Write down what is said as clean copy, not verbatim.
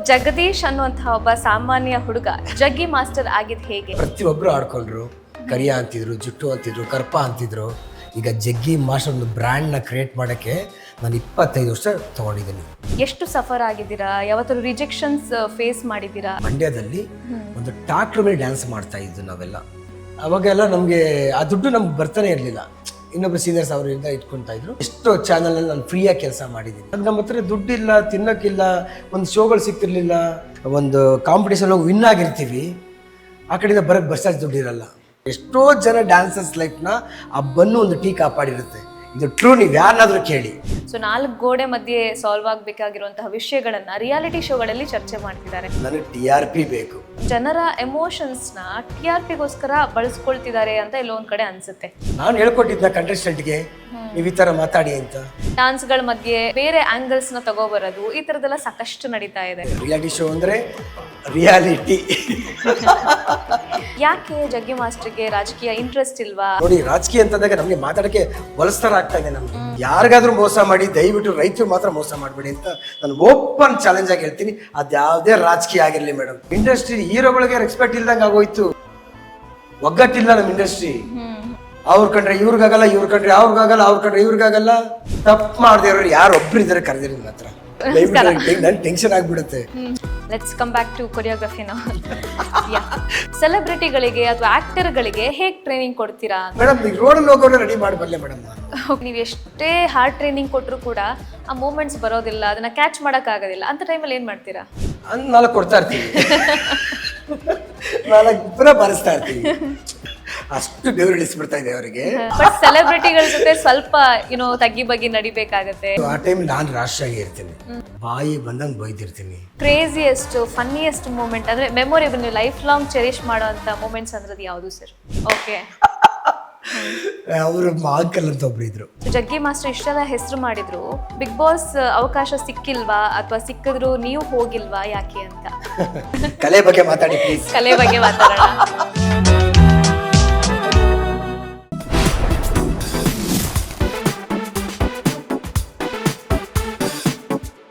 ಜಗದೀಶ್ ಅನ್ನುವಂತಹ ಒಬ್ಬ ಸಾಮಾನ್ಯ ಹುಡುಗ ಜಗ್ಗಿ ಮಾಸ್ಟರ್ ಆಗಿದ್ ಹೇಗೆ? ಪ್ರತಿಯೊಬ್ಬರು ಆಡ್ಕೊಂಡ್ರು. ಕರಿಯ ಅಂತಿದ್ರು, ಜುಟ್ಟು ಅಂತಿದ್ರು, ಕರ್ಪ ಅಂತಿದ್ರು. ಈಗ ಜಗ್ಗಿ ಮಾಸ್ಟರ್ ಒಂದು ಬ್ರ್ಯಾಂಡ್ನ ಕ್ರಿಯೇಟ್ ಮಾಡೋಕ್ಕೆ ನಾನು 25 ವರ್ಷ ತೊಗೊಂಡಿದ್ದೀನಿ. ಎಷ್ಟು ಸಫರ್ ಆಗಿದ್ದೀರಾ? ಯಾವತ್ತಾದ್ರು ರಿಜೆಕ್ಷನ್ಸ್ ಫೇಸ್ ಮಾಡಿದ್ದೀರಾ? ಮಂಡ್ಯದಲ್ಲಿ ಒಂದು ಟ್ರಾಕ್ಟರ್ ಮೇಲೆ ಡ್ಯಾನ್ಸ್ ಮಾಡ್ತಾ ಇದ್ದು ನಾವೆಲ್ಲ. ಅವಾಗೆಲ್ಲ ನಮಗೆ ಆ ದುಡ್ಡು ನಮ್ಗೆ ಬರ್ತಾನೆ ಇರಲಿಲ್ಲ. ಇನ್ನೊಬ್ಬರು ಸೀನಿಯರ್ಸ್ ಅವರಿಂದ ಇಟ್ಕೊಳ್ತಾ ಇದ್ರು. ಎಷ್ಟೋ ಚಾನಲಲ್ಲಿ ನಾನು ಫ್ರೀಯಾಗಿ ಕೆಲಸ ಮಾಡಿದ್ದೀನಿ. ಅದು ನಮ್ಮ ಹತ್ರ ದುಡ್ಡಿಲ್ಲ, ತಿನ್ನೋಕ್ಕಿಲ್ಲ, ಒಂದು ಶೋಗಳು ಸಿಗ್ತಿರ್ಲಿಲ್ಲ. ಒಂದು ಕಾಂಪಿಟೇಷನ್ ಹೋಗಿ ವಿನ್ ಆಗಿರ್ತೀವಿ, ಆ ಕಡೆಯಿಂದ ಬರೋಕ್ಕೆ ಬಸ್ಸಾಗಿ ದುಡ್ಡಿರಲ್ಲ. ಎಷ್ಟೋ ಜನ ಡ್ಯಾನ್ಸರ್ಸ್ ಲೈಫ್ನ ಆ ಬನ್ನು ಒಂದು ಟೀ ಕಾಪಾಡಿರುತ್ತೆ. ಇದು ಟ್ರೂ, ನೀವು ಯಾರನ್ನಾದ್ರೂ ಕೇಳಿ. ಸೊ 4 ಗೋಡೆ ಮಧ್ಯೆ ಸಾಲ್ವ್ ಆಗಬೇಕಾಗಿರುವಂತಹ ವಿಷಯಗಳನ್ನ ರಿಯಾಲಿಟಿ ಶೋಗಳಲ್ಲಿ ಚರ್ಚೆ ಮಾಡ್ತಿದ್ದಾರೆ. ನನಗೆ TRP ಬೇಕು. ಜನರ ಎಮೋಷನ್ಸ್ನ TRPಗೋಸ್ಕರ ಬಳಸ್ಕೊಳ್ತಿದ್ದಾರೆ ಅಂತ ಎಲ್ಲೋ ಒಂದ್ ಕಡೆ ಅನ್ಸುತ್ತೆ. ನಾನು ಹೇಳ್ಕೊಟ್ಟಿದ್ದ ಕಂಟೆಸ್ಟೆಂಟ್ಗೆ ನೀವು ಈ ಥರ ಮಾತಾಡಿ ಅಂತ. ಡಾನ್ಸ್ಗಳ ಮಧ್ಯೆ ಬೇರೆ ಆಂಗಲ್ಸ್ನ ತಗೋಬರೋದು, ಈ ಥರದ್ದೆಲ್ಲ ಸಾಕಷ್ಟು ನಡೀತಾ ಇದೆ. ರಿಯಾಲಿಟಿ ಶೋ ಅಂದರೆ ರಿಯಾಲಿಟಿ. ಯಾಕೆ ಜಗ್ಗಿ ಮಾಸ್ಟರ್ಗೆ ರಾಜಕೀಯ ಇಂಟ್ರೆಸ್ಟ್ ಇಲ್ವಾ? ನೋಡಿ, ರಾಜಕೀಯ ಅಂತಂದಾಗ ನಮಗೆ ಮಾತಾಡೋಕ್ಕೆ ಹೊಲಸ್ತರ ಆಗ್ತಾ ಇದೆ. ನಮಗೆ ಯಾರಿಗಾದ್ರೂ ಮೋಸ ಮಾಡಿ, ದಯವಿಟ್ಟು ರೈತರು ಮಾತ್ರ ಮೋಸ ಮಾಡಬೇಡಿ ಅಂತ ನಾನು ಓಪನ್ ಚಾಲೆಂಜ್ ಆಗಿ ಹೇಳ್ತೀನಿ. ಅದ್ಯಾವುದೇ ರಾಜಕೀಯ ಆಗಿರಲಿ ಮೇಡಮ್. ಇಂಡಸ್ಟ್ರಿ ಹೀರೋಗಳಿಗೆ ರೆಸ್ಪೆಕ್ಟ್ ಇಲ್ದಂಗೆ ಆಗೋಯ್ತು. ಒಗ್ಗಟ್ಟಿಲ್ಲ ನಮ್ಮ ಇಂಡಸ್ಟ್ರಿ. ಅವ್ರ ಕಂಡ್ರೆ ಇವ್ರಿಗಾಗಲ್ಲ, ಇವ್ರ ಕಂಡ್ರೆ ಅವ್ರಿಗಾಗಲ್ಲ, ಅವ್ರ ಕಂಡ್ರೆ ಇವ್ರಿಗಾಗಲ್ಲ. ತಪ್ಪು ಮಾಡದೇ ಇರೋರು ಯಾರೊಬ್ರು ಇದ್ದಾರೆ ಕರೆದಿರಿ ನನ್ನ ಹತ್ರ. ನನ್ ಟೆನ್ಷನ್ ಆಗ್ಬಿಡುತ್ತೆ. ಲೆಟ್ಸ್ ಕಮ್ ಬ್ಯಾಕ್ ಟು ಕೊರಿಯೋಗ್ರಫಿನ. ಸೆಲೆಬ್ರಿಟಿಗಳಿಗೆ ಅಥವಾ ಆಕ್ಟರ್ಗಳಿಗೆ ಹೇಗೆ ಟ್ರೈನಿಂಗ್ ಕೊಡ್ತೀರಾ? ಮೇಡಮ್, ಈಗ ರೋಡಲ್ಲಿ ಹೋಗೋರು ರೆಡಿ ಮಾಡಬಲ್ಲೆ ಮೇಡಮ್. ನೀವು ಎಷ್ಟೇ ಹಾರ್ಡ್ ಟ್ರೈನಿಂಗ್ ಕೊಟ್ಟರು ಕೂಡ ಆ ಮೂಮೆಂಟ್ಸ್ ಬರೋದಿಲ್ಲ, ಅದನ್ನ ಕ್ಯಾಚ್ ಮಾಡಕ್ ಆಗೋದಿಲ್ಲ. ಅಂತ ಟೈಮಲ್ಲಿ ಏನ್ ಮಾಡ್ತೀರಾ? 4 ಕೊಡ್ತಾ ಇರ್ತೀವಿ, 4 ಪುನಃ ಬಾರಿಸ್ತಾ ಇರ್ತೀವಿ. ಅಷ್ಟು ಬೆವರು ಇಳಿಸ್ಬಿಡ್ತಾ ಇದೆ ಅವರಿಗೆ. ಬಟ್ ಸೆಲೆಬ್ರಿಟಿಗಳ ಜೊತೆ ಸ್ವಲ್ಪ ತಗ್ಗಿ ಬಗ್ಗಿ ನಡಿಬೇಕಾಗತ್ತೆ. ಆ ಟೈಮ್ ನಾನು ರಾಶ್ ಆಗಿ ಇರ್ತೀನಿ, ಬಾಯಿ ಬಂದಂಗೆ ಬೈದಿರ್ತೀನಿ. ಕ್ರೇಜಿಯೆಸ್ಟ್ ಫನ್ನಿಯೆಸ್ಟ್ ಮೂಮೆಂಟ್ ಅಂದ್ರೆ ಮೆಮೊರೇಬಲ್, ನೀವು ಲೈಫ್ ಲಾಂಗ್ ಚೆರಿಶ್ ಮಾಡುವಂತ ಮೂಮೆಂಟ್ಸ್ ಅಂದ್ರೆ ಯಾವುದು ಸರ್? ಓಕೆ, ಅವರು ಅಂಕಲ್ ಅಂತ ಒಬ್ರು ಇದ್ರು. ಜಗ್ಗಿ ಮಾಸ್ಟರ್ ಇಷ್ಟೆಲ್ಲ ಹೆಸರು ಮಾಡಿದ್ರು, ಬಿಗ್ ಬಾಸ್ ಅವಕಾಶ ಸಿಕ್ಕಿಲ್ವಾ ಅಥವಾ ಸಿಕ್ಕಿದ್ರು ನೀವು ಹೋಗಿಲ್ವಾ, ಯಾಕೆ ಅಂತ? ಕಲೆ ಬಗ್ಗೆ ಮಾತಾಡಿ ಪ್ಲೀಸ್. ಕಲೆ ಬಗ್ಗೆ ಮಾತಾಡೋಣ.